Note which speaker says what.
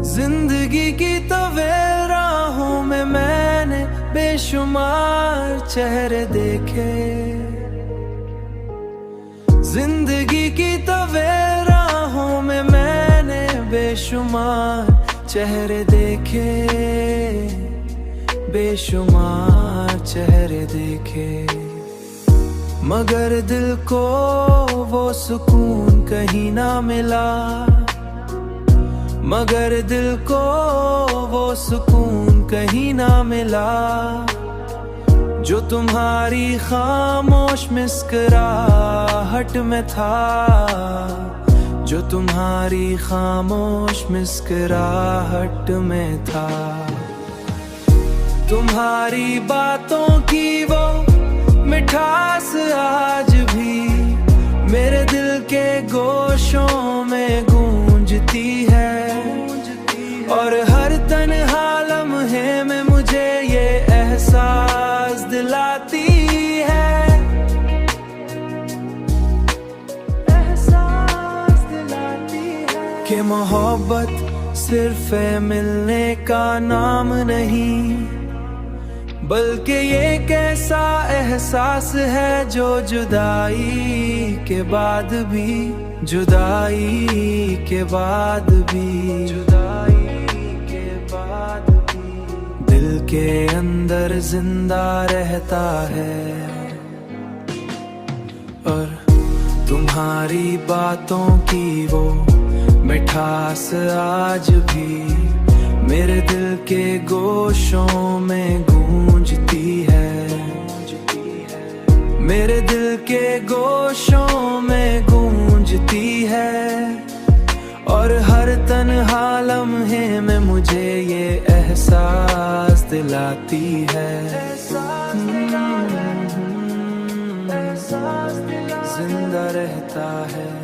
Speaker 1: जिंदगी की तवील राहों में मैंने बेशुमार चेहरे देखे। जिंदगी की तवील राहों में मैंने बेशुमार चेहरे देखे, बेशुमार चेहरे देखे। मगर दिल को वो सुकून कहीं ना मिला, मगर दिल को वो सुकून कहीं ना मिला, जो तुम्हारी खामोश मुस्कुराहट में था, जो तुम्हारी खामोश मुस्कुराहट में था। तुम्हारी बातों की वो मिठास आज भी मेरे दिल के गोशों में गूंजती है, और हर तन्हा लम्हे में मुझे ये एहसास दिलाती है, एहसास दिलाती है कि मोहब्बत सिर्फ मिलने का नाम नहीं, बल्कि ये कैसा एहसास है जो जुदाई के बाद भी, जुदाई के बाद भी, जुदाई के बाद भी दिल के अंदर जिंदा रहता है। और तुम्हारी बातों की वो मिठास आज भी मेरे दिल के गोशों में गूंजती है, मेरे दिल के गोशों में गूंजती है, और हर तन्हा लम्हे में मुझे ये एहसास दिलाती है, जिंदा रहता है।